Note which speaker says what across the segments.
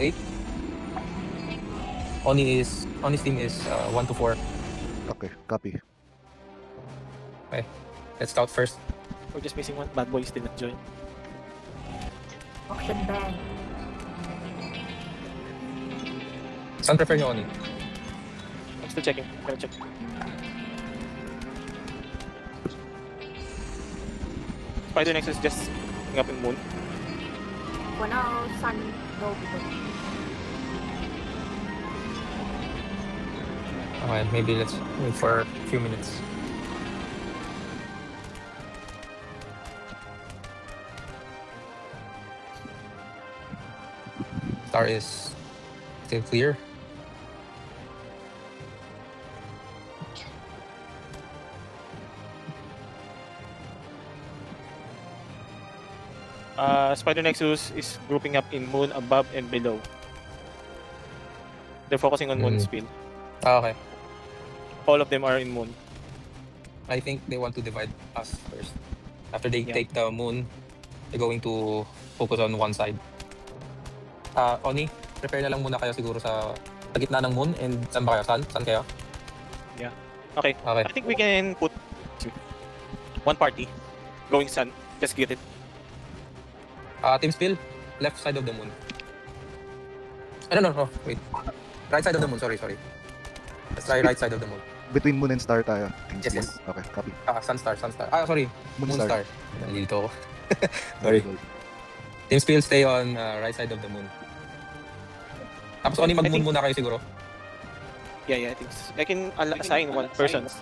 Speaker 1: to 8. Oni's team is 1 to 4.
Speaker 2: Okay, copy.
Speaker 1: Okay, let's scout first.
Speaker 3: We're just missing one. Bad boy still not join.
Speaker 4: Auction bank.
Speaker 1: Saan prefer nyo, Oni?
Speaker 3: I'm still checking. I'm gonna check. Spider Nexus just picking up in moon.
Speaker 4: For now, sun no people.
Speaker 1: Okay, maybe let's wait for a few minutes. Star is still clear.
Speaker 3: Spider Nexus is grouping up in moon above and below. They're focusing on moon spill.
Speaker 1: Okay,
Speaker 3: All of them are in moon.
Speaker 1: I think they want to divide us first. After they
Speaker 3: Yeah.
Speaker 1: take the moon, they're going to focus on one side. Oni, prepare na lang muna kayo siguro sa gitna ng moon. And saan ba kayo? Saan kayo?
Speaker 3: Okay.
Speaker 1: Okay.
Speaker 3: I think we can put one party going sun. Just get it.
Speaker 1: Team Spill, left side of the moon. No, wait. Right side of the moon, sorry. Let's try right side of the moon.
Speaker 2: Between moon and star tayo.
Speaker 1: Yes.
Speaker 2: Okay, copy.
Speaker 1: Sun star. Sorry.
Speaker 2: Moon
Speaker 1: Moon
Speaker 2: star.
Speaker 1: star. Nandito ako. Sorry. Team Spill, stay on right side of the moon. Tapos Oni, mag-moon muna kayo siguro.
Speaker 3: Yeah, I think I can assign one person.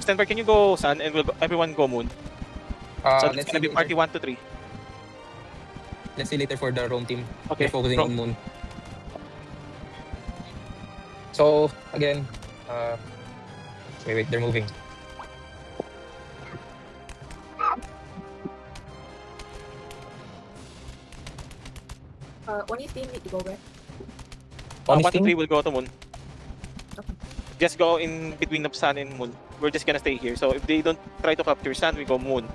Speaker 3: Stanford, can you go sun and everyone go moon? So it's gonna be party 1 to 3.
Speaker 1: Let's see later for the roam team.
Speaker 3: Okay.
Speaker 1: They're focusing
Speaker 3: Roam.
Speaker 1: on moon. So, again, wait, they're moving.
Speaker 4: Only team need to go where?
Speaker 1: Oni's
Speaker 3: 1 to
Speaker 1: team?
Speaker 3: 3 will go to moon.
Speaker 4: Okay.
Speaker 3: Just go in between of sun and moon. We're just gonna stay here. So if they don't try to capture sun, we go moon.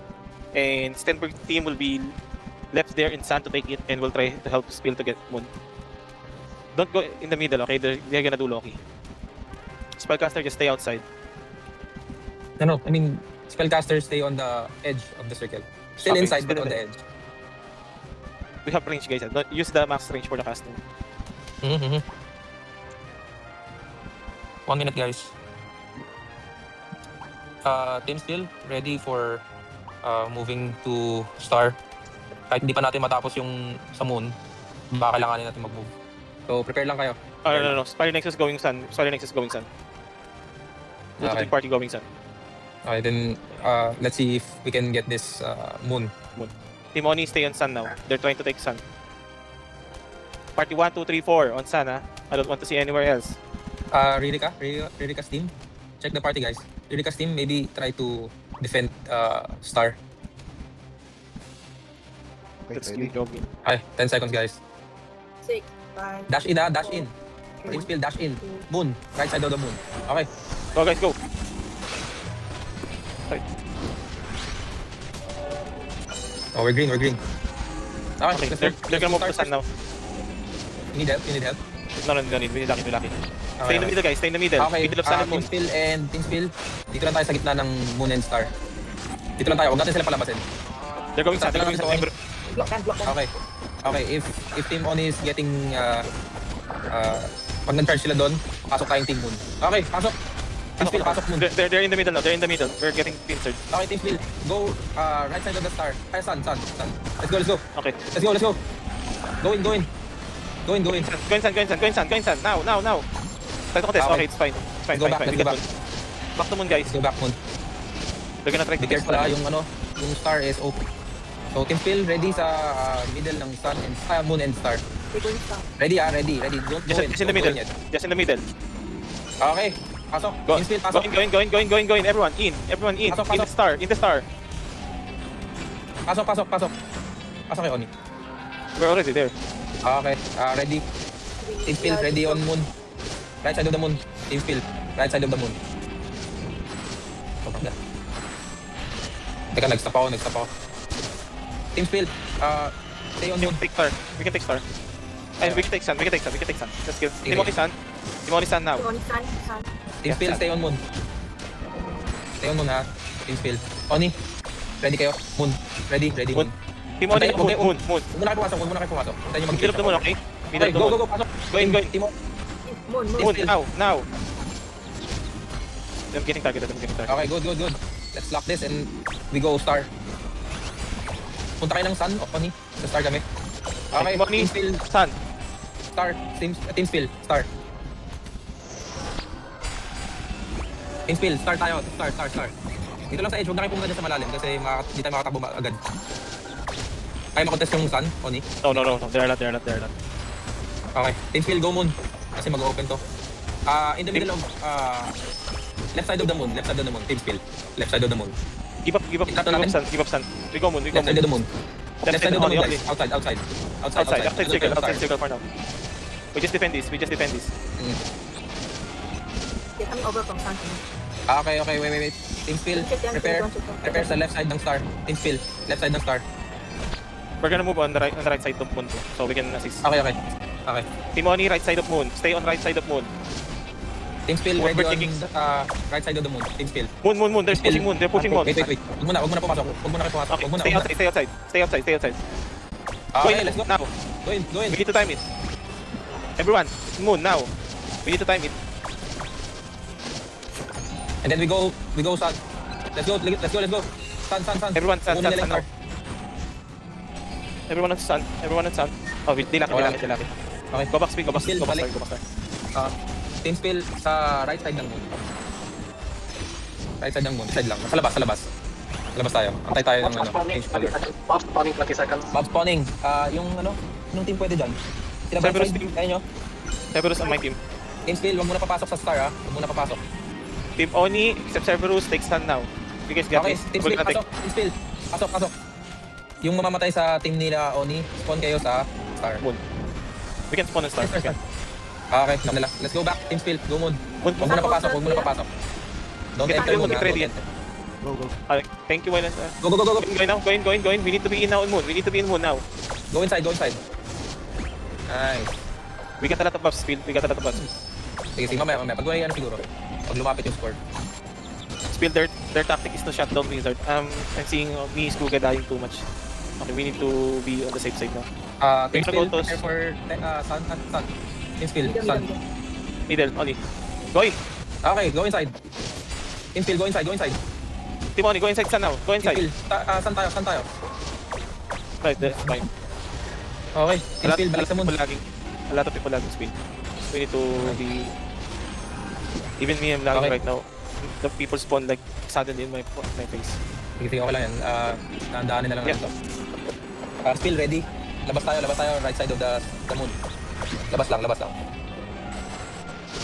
Speaker 3: And Stenberg team will be left there in sun to take it, and we'll try to help Spill to get moon. Don't go in the middle, okay? They're gonna do Loki. Spellcaster, just stay outside.
Speaker 1: No, I mean, spellcasters stay on the edge of the circle. Still
Speaker 3: Okay,
Speaker 1: inside,
Speaker 3: still
Speaker 1: but on
Speaker 3: on
Speaker 1: the
Speaker 3: the
Speaker 1: edge.
Speaker 3: We have range, guys. Don't use the max range for the casting.
Speaker 1: 1 minute, guys. Team Still, ready for moving to Star. Kahit hindi pa natin matapos yung sa Moon, baka kailanganin natin mag-move. So, prepare lang kayo.
Speaker 3: Oh, no. Spider Nexus going sun. Spider Nexus going sun.
Speaker 1: Okay.
Speaker 3: Party going sun.
Speaker 1: Okay, then let's see if we can get this Moon.
Speaker 3: Team Oni stay on sun now. They're trying to take sun. Party 1, 2, 3, 4 on sun, ha? I don't want to see anywhere else.
Speaker 1: Ririka's team. Check the party, guys. Ririka's team, maybe try to defend Star.
Speaker 2: Okay,
Speaker 3: Let's
Speaker 2: ready?
Speaker 3: keep jogging.
Speaker 1: Okay, 10 seconds, guys.
Speaker 4: 6, 5,
Speaker 1: Dash in, dash in. Team Spill, dash in.
Speaker 4: 2,
Speaker 1: Moon, right side of the moon. Okay.
Speaker 3: Go, guys, go.
Speaker 1: Oh, we're green. Okay,
Speaker 3: Okay, they're gonna move to sun now.
Speaker 1: You need help?
Speaker 3: No, need. We need lucky. Stay in
Speaker 1: Okay.
Speaker 3: the middle, guys. Stay in the middle.
Speaker 1: Okay,
Speaker 3: Middle of sun and
Speaker 1: Team
Speaker 3: moon.
Speaker 1: Spill and Team Spill. Dito lang tayo sa gitna ng Moon and Star. Dito lang tayo, huwag natin sila palabasin.
Speaker 3: They're going sun.
Speaker 4: block them.
Speaker 1: Okay, if Team Oni is getting pag nag-charge sila doon, pasok tayong Team Moon. Okay, pasok. Team Spill, pasok Moon.
Speaker 3: They're in the middle now. They're in the middle. We're getting pincered.
Speaker 1: Okay, Team Spill, go right side of the Star. Ay, sun. Let's go.
Speaker 3: Okay.
Speaker 1: Let's go. Going.
Speaker 3: Going sun. Now. Try to contest.
Speaker 1: Okay.
Speaker 3: Okay, it's fine.
Speaker 1: Let's go back.
Speaker 3: We get moon. Back to moon, guys.
Speaker 1: Let's go back Moon.
Speaker 3: They're gonna try to
Speaker 1: Be
Speaker 3: get
Speaker 1: careful yung Star is open. So, Team Spill, ready sa middle ng Sun and Moon and Star.
Speaker 4: They're going down.
Speaker 1: Ready. Don't go in.
Speaker 3: Just in the
Speaker 1: Don't go
Speaker 3: middle.
Speaker 1: yet.
Speaker 3: Just in the middle.
Speaker 1: Okay, pasok.
Speaker 3: Go.
Speaker 1: Team Spill, pasok.
Speaker 3: Going. Everyone in.
Speaker 1: Pasok.
Speaker 3: In the star.
Speaker 1: Pasok. Pasok kay Oni.
Speaker 3: We're already there.
Speaker 1: Okay, ready. Team Spill, ready on Moon. Right side of the Moon. Team Spill, right side of the Moon. Teka, nag-stop ako. Team Spill, stay on Moon.
Speaker 3: Take star. We can take star. And we can take sun. Let's kill.
Speaker 1: Sige.
Speaker 3: Timon is sun now.
Speaker 4: Timon, Sun.
Speaker 1: Team spill, stay on moon. Stay on moon ha. Team spill. Oni, ready kayo? Moon. Ready, moon.
Speaker 3: Timon,
Speaker 1: Okay, okay.
Speaker 3: moon.
Speaker 1: Huwag muna kayo pumasok. Hintayin nyo
Speaker 3: Middle of the moon, okay? Middle
Speaker 1: Okay,
Speaker 3: of the moon.
Speaker 1: go, pasok.
Speaker 3: Go in.
Speaker 1: Timo.
Speaker 4: Moon.
Speaker 3: Moon, now. I'm getting targeted.
Speaker 1: Okay, good. Let's lock this and we go star. Punta kayo ng sun o Oni. Sa star kami. Okay,
Speaker 3: Timoni,
Speaker 1: team spill,
Speaker 3: sun.
Speaker 1: star. Team spill, star. Team spill, star tayo. Star. Dito lang sa edge, huwag na kayo pumunta dyan sa malalim kasi hindi tayo makatakbo agad. Kaya makontest yung sun, Oni.
Speaker 3: No. They're not.
Speaker 1: Okay, team spill, go moon. Kasi mag-open to. In the middle of, left side of the moon, team spill. Left side of the moon.
Speaker 3: Give up sun. We go moon.
Speaker 1: Left side of the moon. Left side of the moon,
Speaker 3: Only.
Speaker 1: guys. Outside.
Speaker 3: Outside circle for now. We just defend this.
Speaker 1: Mm.
Speaker 4: They're coming over from Sun.
Speaker 1: Okay, wait. Team spill, prepare sa left side ng star. Team spill, left side ng star.
Speaker 3: We're gonna move on the right side of moon so we can assist.
Speaker 1: Okay.
Speaker 3: Timoni, right side of moon. Stay on right side of moon.
Speaker 1: Team spill,
Speaker 3: We're
Speaker 1: ready on
Speaker 3: taking-
Speaker 1: right side of the moon. Team spill.
Speaker 3: Moon. They're pushing moon.
Speaker 1: Wait. Huwag muna pumasok.
Speaker 3: Okay,
Speaker 1: Huwag muna.
Speaker 3: stay outside.
Speaker 1: Okay, let's go.
Speaker 3: Now.
Speaker 1: Go in.
Speaker 3: We need to time it. Everyone, moon now. We need to time it.
Speaker 1: And then we go sun. Let's go. Sun.
Speaker 3: Everyone, sun
Speaker 1: Una nila yung
Speaker 3: now.
Speaker 1: star.
Speaker 3: Everyone on sun. Oh, they lock it.
Speaker 1: Okay.
Speaker 3: Go back speed.
Speaker 1: Still, balik. Team spill sa right side ng moon. Side lang. Sa labas. Labas tayo. Antay tayo ng change color.
Speaker 5: Mob spawning 20 seconds.
Speaker 1: Mob spawning. Anong team pwede dyan? Sila ba
Speaker 3: Cerberus
Speaker 1: side?
Speaker 3: team.
Speaker 1: Kaya nyo?
Speaker 3: Cerberus on my team.
Speaker 1: Team spill, wag muna papasok sa star ha. Wag muna papasok.
Speaker 3: Team Oni, except Cerberus, take stun now. You guys get
Speaker 1: Okay,
Speaker 3: this?
Speaker 1: team
Speaker 3: We're
Speaker 1: spill,
Speaker 3: gonna take.
Speaker 1: pasok. Team spill, pasok. Yung mamamatay sa team nila, Oni, spawn kayo sa star.
Speaker 3: Moon. We can spawn and start.
Speaker 1: Star. Okay, knock nila. Let's go back, team spill, go moon.
Speaker 3: Moon.
Speaker 1: Wag muna papasok. Don't
Speaker 3: Get
Speaker 1: enter
Speaker 3: ready,
Speaker 1: moon.
Speaker 3: get ready.
Speaker 2: Go.
Speaker 3: Thank you, Wayland.
Speaker 1: Go.
Speaker 3: Go in. We need to be in now in moon. Now.
Speaker 1: Go inside. Nice.
Speaker 3: We got a lot of buffs, Spill.
Speaker 1: Sige, mamaya. Pag ano siguro. Pag lumapit yung score.
Speaker 3: Spill, their tactic is to shut down Wizard. I'm seeing me, Skuga dying too much. Okay, we need to be on the safe side now.
Speaker 1: Team
Speaker 3: We're
Speaker 1: spill,
Speaker 3: gonna go to-
Speaker 1: prepare for sun. Team spill, sun.
Speaker 3: Middle, Oni. Go in.
Speaker 1: Okay, go inside. Team spill, go inside.
Speaker 3: Team Oni, go inside sun now. Go
Speaker 1: Team
Speaker 3: inside.
Speaker 1: spill, sun tayo.
Speaker 3: Right, that's fine.
Speaker 1: Okay, team spill, balik sa moon.
Speaker 3: A lot of people lagging Spill. We need to be... Even me, I'm lagging
Speaker 1: Okay.
Speaker 3: right now. The people spawn like suddenly in my face.
Speaker 1: Sige, okay lang yan. Daanin na lang
Speaker 3: Yeah.
Speaker 1: natin to. Spill, ready? Labas tayo, right side of the moon. Labas lang.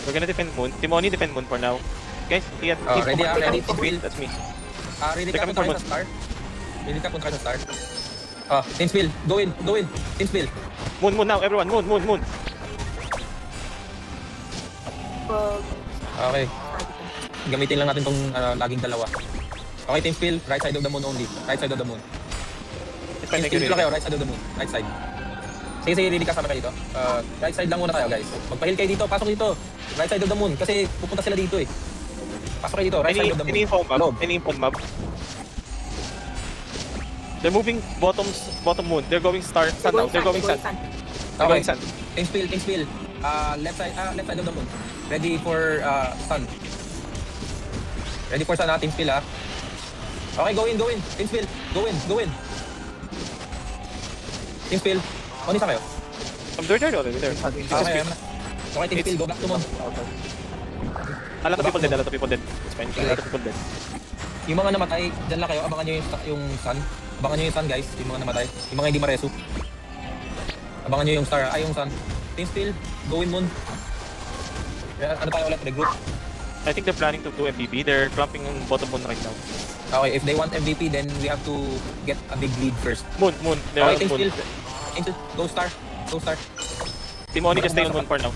Speaker 3: We're gonna defend Moon. Team Oni, defend Moon for now. Guys, Ian,
Speaker 1: Ready, ready,
Speaker 3: Spill.
Speaker 1: Spill.
Speaker 3: That's me.
Speaker 1: Ready
Speaker 3: They're
Speaker 1: ka
Speaker 3: coming
Speaker 1: punta
Speaker 3: for
Speaker 1: kayo sa star? Ready ka punta kayo sa star? Team spill, go in. Team spill.
Speaker 3: Moon now, everyone. Moon.
Speaker 1: Okay, gamitin lang natin tong laging dalawa. Okay, team spill, right side of the moon only. Right side of the moon.
Speaker 3: It's fine,
Speaker 1: Team
Speaker 3: thank you.
Speaker 1: spill dito kayo, right side of the moon. Right side. Sige, ready kasama kayo dito. Right side lang muna tayo, guys. Magpahil kayo dito, pasok dito. Right side of the moon, kasi pupunta sila dito eh. Pasok kayo dito, right side of the moon.
Speaker 3: Any info mob?
Speaker 1: Loob.
Speaker 3: Any info mob? They're moving bottom moon. They're going sun now. They're going sun. They're
Speaker 1: Okay,
Speaker 3: going sun.
Speaker 1: team spill. Left side of the moon. Ready for sun. Ready for sun ha, team spill ha. Okay, go in. Team spill, go in. Team spill, Oni sa kayo?
Speaker 3: They're already there.
Speaker 1: Okay, team spill, go back to moon.
Speaker 3: A lot of people dead. It's fine. A lot of people dead.
Speaker 1: Yung mga namatay, dyan lang kayo, abangan nyo yung sun. Abangan nyo yung sun, guys, yung mga namatay. Yung mga hindi mareso. Abangan nyo yung star, yung sun. Team spill, go in moon. Ano tayo ulit, regroup?
Speaker 3: I think they're planning to do MVP. They're clumping on bottom moon right now.
Speaker 1: Okay, if they want MVP, then we have to get a big lead first.
Speaker 3: Moon. They're
Speaker 1: Okay,
Speaker 3: on
Speaker 1: team
Speaker 3: moon.
Speaker 1: spill. Go star.
Speaker 3: Team Oni, just stay on moon for now.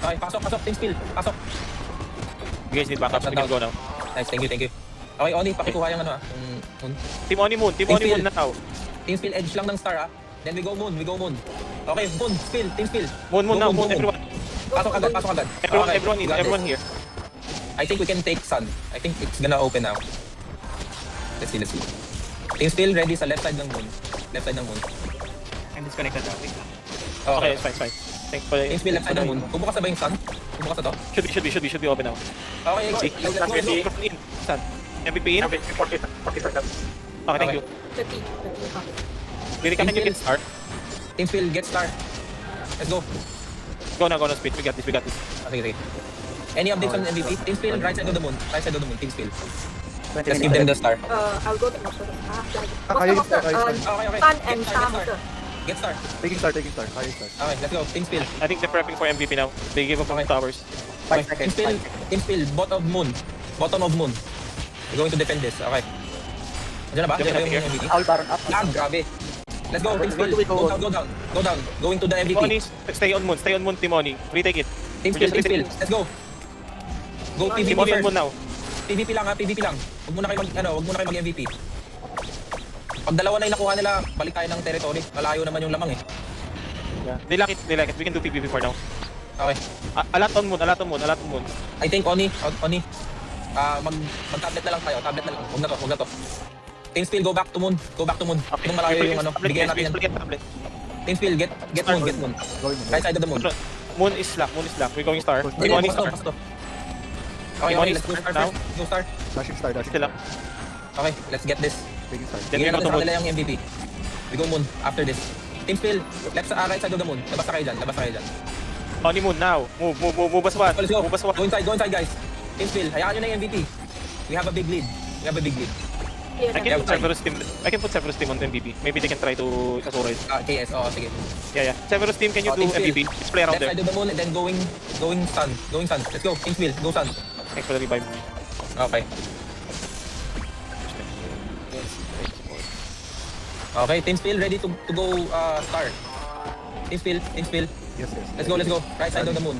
Speaker 1: Okay, pasok, team spill. Pasok.
Speaker 3: You guys need backup. We can go now.
Speaker 1: Nice, thank you. Okay, Oni, pakikuha yung yung moon.
Speaker 3: Team Oni moon. Team
Speaker 1: Team
Speaker 3: Oni
Speaker 1: spill.
Speaker 3: moon now.
Speaker 1: Team spill edge lang ng star Then we go moon. Okay, Moon, spill, team spill.
Speaker 3: Moon,
Speaker 1: Go,
Speaker 3: now,
Speaker 1: go,
Speaker 3: Moon,
Speaker 1: go,
Speaker 3: everyone.
Speaker 1: Pasok agad, pasok agad. Okay,
Speaker 3: Everyone
Speaker 1: we got
Speaker 3: everyone
Speaker 1: this.
Speaker 3: here.
Speaker 1: I think we can take Sun. I think it's gonna open now. Let's see, let's see. Team spill ready sa left side ng Moon. Left side ng Moon.
Speaker 5: I'm disconnected now. Wait lang.
Speaker 3: Okay,
Speaker 1: Okay,
Speaker 3: it's fine, it's fine. Thanks for
Speaker 1: team spill left side ng Moon. Bubukas na ba yung Sun? Bubukas na to?
Speaker 3: Should be open now.
Speaker 1: Okay,
Speaker 3: See?
Speaker 1: let's go, let's go.
Speaker 3: In. Saan? MVP in? Okay, thank you.
Speaker 4: 30.
Speaker 3: Lirica, can you get start?
Speaker 1: Team spill, get star. Let's go.
Speaker 3: Go now, speed. We got this.
Speaker 1: Okay, sige. Any updates on MVP? Team spill, right side of the Moon. Right side of the Moon, team spill.
Speaker 5: 20
Speaker 1: Let's give them the star.
Speaker 4: I'll go to Monster.
Speaker 2: Kaya yung star, kaya yung
Speaker 1: Okay, okay.
Speaker 4: Sun and
Speaker 1: Get star,
Speaker 4: Sam.
Speaker 1: get star. Get star.
Speaker 2: Taking star. Kaya yung star.
Speaker 1: Okay, let's go. Team spill.
Speaker 3: I think they're prepping for MVP now. They gave up on towers.
Speaker 5: 5
Speaker 1: Team
Speaker 5: seconds.
Speaker 1: spill, team spill, bottom of Moon. Bottom of Moon. We're going to defend this. Okay. Diyan na ba? Diyan na ba yung MVP?
Speaker 5: All Baron up.
Speaker 1: Lag, grabe. Let's go, team spill. Go down. Going to the
Speaker 3: Timoni,
Speaker 1: MVP.
Speaker 3: stay on Moon, Timoni. Retake it.
Speaker 1: Team spill. Let's go. Go PvP
Speaker 3: Timoni on
Speaker 1: first.
Speaker 3: Moon now.
Speaker 1: PvP lang ha, PvP lang. Huwag muna kayo mag-MVP. Pag dalawa na yung nakuha nila, balik tayo ng territory. Malayo naman yung lamang eh.
Speaker 3: Yeah. They like it. We can do PvP for now.
Speaker 1: Okay.
Speaker 3: A lot on Moon.
Speaker 1: I think Oni, mag-tablet na lang tayo. Tablet na lang. Huwag na to. Team spill, go back to Moon. Itong malayo yung ano, bigyan natin yan.
Speaker 3: Tablet.
Speaker 1: Team spill, get Moon.
Speaker 2: Going mo.
Speaker 1: Right side of the Moon.
Speaker 3: Moon is slack. We're going star.
Speaker 1: Hindi,
Speaker 3: Timoni
Speaker 1: pasto,
Speaker 3: star.
Speaker 1: pasto. Okay,
Speaker 3: Timoni
Speaker 1: let's go star
Speaker 3: now.
Speaker 1: first. Go star.
Speaker 2: Dashing star.
Speaker 3: Still up.
Speaker 1: Okay, let's get this.
Speaker 2: Taking star.
Speaker 3: Then we
Speaker 1: Bigyan
Speaker 3: go
Speaker 1: natin
Speaker 3: to
Speaker 1: sa
Speaker 3: Moon.
Speaker 1: kanila yung MVP. We go Moon after this. Team spill, right side of the Moon. Labas na kayo dyan.
Speaker 3: Oni Moon now. Move as one.
Speaker 1: Let's go.
Speaker 3: Move as one.
Speaker 1: Go inside guys. Team spill, hayaan nyo na yung MVP. We have a big lead.
Speaker 3: I can put Severus team on the MVP. Maybe they can try to Azorize.
Speaker 1: KS, sige.
Speaker 3: Yeah. Severus team, can you
Speaker 1: Oh,
Speaker 3: do
Speaker 1: team spill.
Speaker 3: MVP? Let's play around
Speaker 1: Left
Speaker 3: there.
Speaker 1: side of the Moon and then going Sun. Let's go. Team spill, go Sun.
Speaker 3: Thanks for the revive.
Speaker 1: Okay. Okay, team spill ready to go star. Team spill.
Speaker 2: Yes.
Speaker 1: Let's go. Right side of the Moon.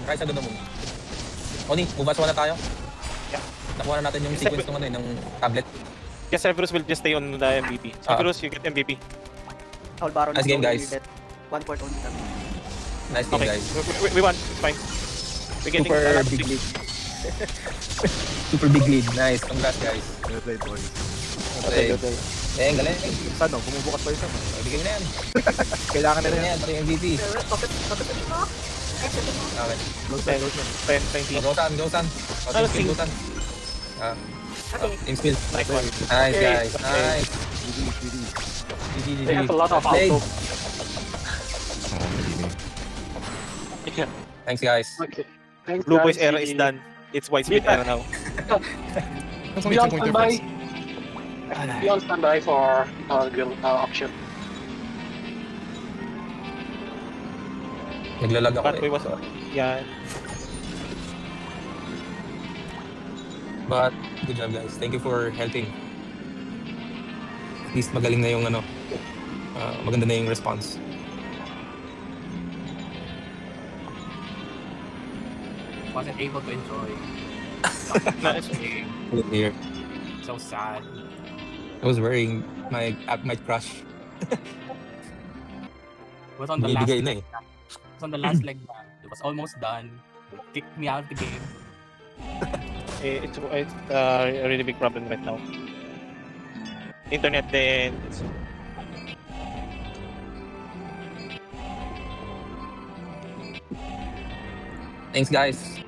Speaker 1: Oni, move as one na tayo.
Speaker 3: Yeah.
Speaker 1: Nakuha na natin yung sequence ng tablet.
Speaker 3: Yeah, Severus will just stay on the MVP. Severus, you get MVP.
Speaker 5: All Baron.
Speaker 1: Nice game, guys.
Speaker 5: 1 point only.
Speaker 1: Nice game,
Speaker 3: Okay,
Speaker 1: guys.
Speaker 3: we won. It's fine. We're getting
Speaker 1: Super
Speaker 3: a lot of
Speaker 1: big
Speaker 3: things.
Speaker 1: lead. Super big lead. Nice. Congrats, guys.
Speaker 2: Well played, boys.
Speaker 1: Okay. Ang galing.
Speaker 2: Saan no? Bumubukas pa yung saan.
Speaker 1: Bigyan nyo na yan.
Speaker 2: Kailangan nila
Speaker 1: Bigyan na
Speaker 2: yan.
Speaker 1: yan. Pati yung MVP. Okay.
Speaker 2: Close na.
Speaker 3: 10, 20.
Speaker 1: Go Sun.
Speaker 3: Ano,
Speaker 1: Team spill, go
Speaker 3: sing-
Speaker 1: Sun.
Speaker 4: Okay.
Speaker 1: Team spill.
Speaker 3: Nice one.
Speaker 1: Nice,
Speaker 3: Okay,
Speaker 1: guys.
Speaker 3: okay.
Speaker 1: Nice.
Speaker 2: GG.
Speaker 1: GG.
Speaker 6: They have a lot of
Speaker 1: Played.
Speaker 6: auto. Yeah.
Speaker 1: Thanks, guys.
Speaker 6: Okay. Thanks,
Speaker 3: Blue Boys
Speaker 6: guys.
Speaker 3: era is done. It's White Speed era now.
Speaker 6: Be on standby. Be on standby for guild auction.
Speaker 1: Naglalag ako
Speaker 3: But we
Speaker 1: eh.
Speaker 3: was yeah.
Speaker 1: But good job, guys. Thank you for helping. At least magaling na yung maganda na yung response.
Speaker 5: Wasn't able to enjoy.
Speaker 3: Nice.
Speaker 5: Game.
Speaker 1: Good here.
Speaker 5: So sad.
Speaker 1: I was wearing my crush.
Speaker 5: It was on the last
Speaker 1: Binibigay na
Speaker 5: leg.
Speaker 1: eh.
Speaker 5: It was on the last leg. It was almost done. They kicked me out of the game.
Speaker 3: It's a really big problem right now. Internet then
Speaker 1: Thanks, guys.